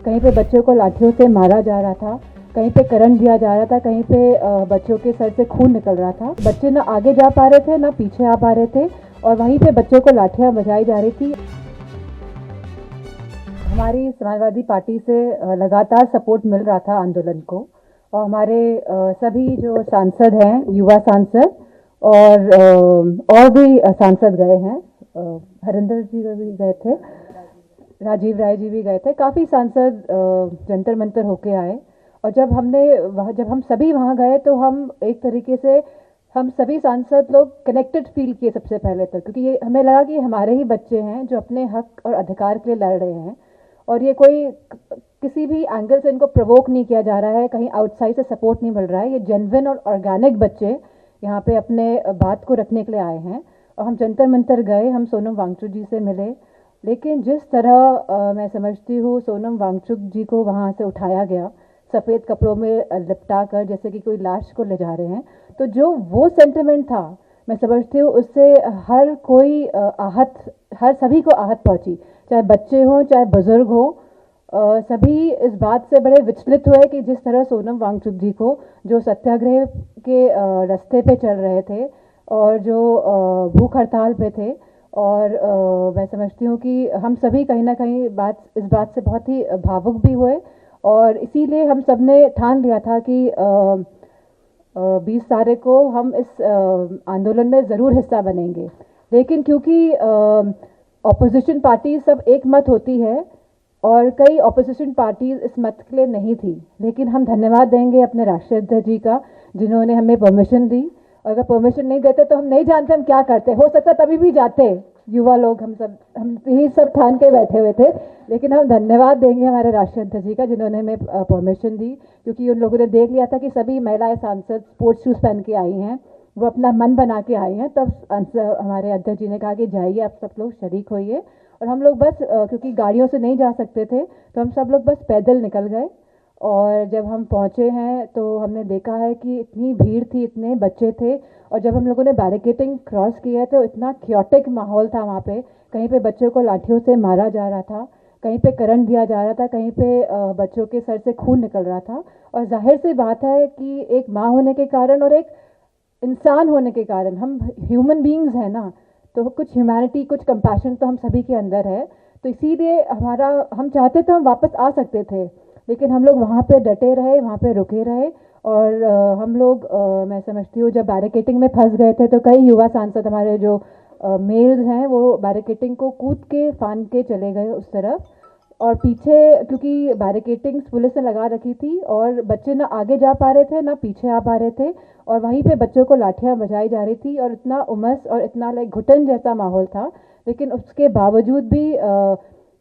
कहीं पे बच्चों को लाठियों से मारा जा रहा था, कहीं पे करंट दिया जा रहा था, कहीं पे बच्चों के सर से खून निकल रहा था। बच्चे ना आगे जा पा रहे थे ना पीछे आ पा रहे थे और वहीं पे बच्चों को लाठियां बजाई जा रही थी। हमारी समाजवादी पार्टी से लगातार सपोर्ट मिल रहा था आंदोलन को और हमारे सभी जो सांसद हैं, युवा सांसद और भी सांसद गए हैं। हरिंदर जी भी गए थे, राजीव राय जी भी गए थे। काफ़ी सांसद जंतर मंतर होके आए और जब हम सभी वहाँ गए तो हम एक तरीके से हम सभी सांसद लोग कनेक्टेड फील किए सबसे पहले तो, क्योंकि ये हमें लगा कि हमारे ही बच्चे हैं जो अपने हक और अधिकार के लिए लड़ रहे हैं और ये कोई किसी भी एंगल से इनको प्रोवोक नहीं किया जा रहा है, कहीं आउटसाइड से सपोर्ट नहीं मिल रहा है। ये जेन्युइन और ऑर्गेनिक बच्चे यहाँ पे अपने बात को रखने के लिए आए हैं और हम जंतर मंतर गए, हम सोनम वांगचुक जी से मिले। लेकिन जिस तरह मैं समझती हूँ सोनम वांगचुक जी को वहाँ से उठाया गया सफ़ेद कपड़ों में लिपटा कर, जैसे कि कोई लाश को ले जा रहे हैं, तो जो वो सेंटिमेंट था मैं समझती हूँ उससे हर कोई सभी को आहत पहुँची, चाहे बच्चे हों चाहे बुजुर्ग हों। सभी इस बात से बड़े विचलित हुए कि जिस तरह सोनम वांगचुक जी को जो सत्याग्रह के रास्ते पे चल रहे थे और जो भूख हड़ताल पे थे, और मैं समझती हूँ कि हम सभी कहीं ना कहीं इस बात से बहुत ही भावुक भी हुए और इसीलिए हम सब ने ठान लिया था कि 20 तारीख को हम इस आंदोलन में ज़रूर हिस्सा बनेंगे। लेकिन क्योंकि ऑपोजिशन पार्टी सब एक मत होती है और कई ऑपोजिशन पार्टीज इस मत के लिए नहीं थी, लेकिन हम धन्यवाद देंगे अपने राष्ट्रीय अध्यक्ष जी का जिन्होंने हमें परमिशन दी। और अगर परमिशन नहीं देते तो हम नहीं जानते हम क्या करते, हो सकता तभी भी जाते। युवा लोग हम यही सब ठान के बैठे हुए थे, लेकिन हम धन्यवाद देंगे हमारे राष्ट्रीय अध्यक्ष जी का जिन्होंने हमें परमिशन दी, क्योंकि उन लोगों ने देख लिया था कि सभी महिलाएं सांसद स्पोर्ट्स शूज़ पहन के आई हैं, वो अपना मन बना के आई हैं। तब हमारे अध्यक्ष जी ने कहा कि जाइए आप सब लोग शरीक होइए, और हम लोग बस क्योंकि गाड़ियों से नहीं जा सकते थे तो हम सब लोग बस पैदल निकल गए। और जब हम पहुँचे हैं तो हमने देखा है कि इतनी भीड़ थी, इतने बच्चे थे, और जब हम लोगों ने बैरिकेडिंग क्रॉस किया तो इतना क्योटिक माहौल था वहाँ पे। कहीं पे बच्चों को लाठियों से मारा जा रहा था, कहीं पे करंट दिया जा रहा था, कहीं पे बच्चों के सर से खून निकल रहा था। और जाहिर सी बात है कि एक माँ होने के कारण और एक इंसान होने के कारण, हम ह्यूमन बीइंग्स हैं ना, तो कुछ ह्यूमैनिटी कुछ कंपैशन तो हम सभी के अंदर है। तो इसीलिए हम चाहते तो हम वापस आ सकते थे, लेकिन हम लोग वहाँ पे डटे रहे, वहाँ पे रुके रहे। और हम लोग मैं समझती हूँ जब बैरिकेडिंग में फंस गए थे तो कई युवा सांसद हमारे जो मेल्स हैं वो बैरिकेडिंग को कूद के फान के चले गए उस तरफ, और पीछे क्योंकि बैरिकेडिंग पुलिस ने लगा रखी थी और बच्चे ना आगे जा पा रहे थे ना पीछे आ पा रहे थे, और वहीं पे बच्चों को लाठियां बजाई जा रही थी और इतना उमस और इतना लाइक घुटन जैसा माहौल था। लेकिन उसके बावजूद भी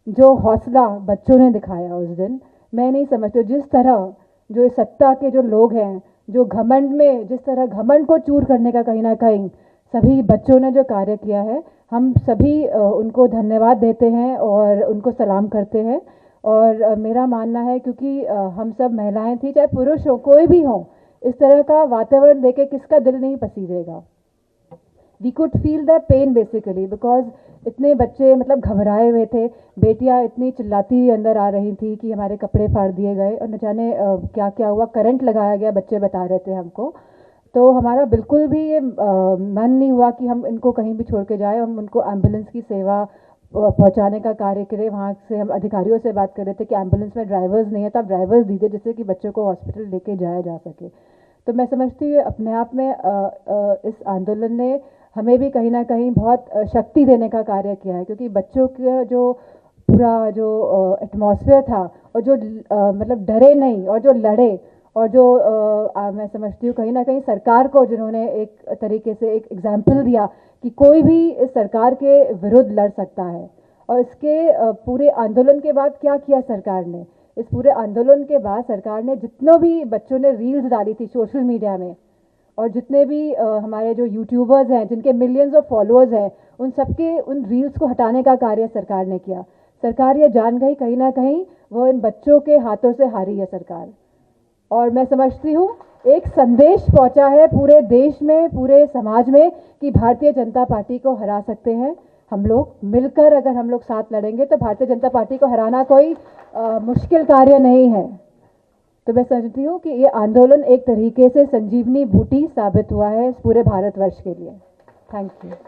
जो हौसला बच्चों ने दिखाया उस दिन, मैं नहीं समझती। जिस तरह जो इस सत्ता के जो लोग हैं, जो घमंड में जिस तरह घमंड को चूर करने का कहीं ना कहीं सभी बच्चों ने जो कार्य किया है, हम सभी उनको धन्यवाद देते हैं और उनको सलाम करते हैं। और मेरा मानना है क्योंकि हम सब महिलाएं थी, चाहे पुरुष हो कोई भी हो, इस तरह का वातावरण देखे किसका दिल नहीं पसीजेगा। We could feel the pain basically because इतने बच्चे मतलब घबराए हुए थे, बेटियां इतनी चिल्लाती हुई अंदर आ रही थी कि हमारे कपड़े फाड़ दिए गए और न जाने क्या क्या हुआ, करंट लगाया गया, बच्चे बता रहे थे हमको। तो हमारा बिल्कुल भी ये मन नहीं हुआ कि हम इनको कहीं भी छोड़ के जाए। हम उनको एम्बुलेंस की सेवा पहुंचाने का कार्य करें। वहाँ से हम अधिकारियों से बात कर रहे थे कि एम्बुलेंस में ड्राइवर्स नहीं है तो आप ड्राइवर्स दीजिए जिससे कि बच्चों को हॉस्पिटल लेके जाया जा सके। तो मैं समझती हूँ अपने आप में इस आंदोलन ने हमें भी कहीं ना कहीं बहुत शक्ति देने का कार्य किया है, क्योंकि बच्चों का जो पूरा जो एटमॉस्फेयर था और जो मतलब डरे नहीं और जो लड़े, और जो मैं समझती हूँ कहीं ना कहीं सरकार को जिन्होंने एक तरीके से एक एग्जाम्पल दिया कि कोई भी इस सरकार के विरुद्ध लड़ सकता है। और इसके पूरे आंदोलन के बाद क्या किया सरकार ने, इस पूरे आंदोलन के बाद सरकार ने जितनों भी बच्चों ने रील्स डाली थी सोशल मीडिया में, और जितने भी हमारे जो यूट्यूबर्स हैं जिनके मिलियंस ऑफ फॉलोअर्स हैं, उन सबके उन रील्स को हटाने का कार्य सरकार ने किया। सरकार ये जान गई कहीं ना कहीं वो इन बच्चों के हाथों से हारी है सरकार। और मैं समझती हूँ एक संदेश पहुंचा है पूरे देश में, पूरे समाज में कि भारतीय जनता पार्टी को हरा सकते हैं। हम लोग मिलकर अगर हम लोग साथ लड़ेंगे तो भारतीय जनता पार्टी को हराना कोई मुश्किल कार्य नहीं है। तो मैं समझती हूँ कि ये आंदोलन एक तरीके से संजीवनी बूटी साबित हुआ है इस पूरे भारतवर्ष के लिए। Thank you.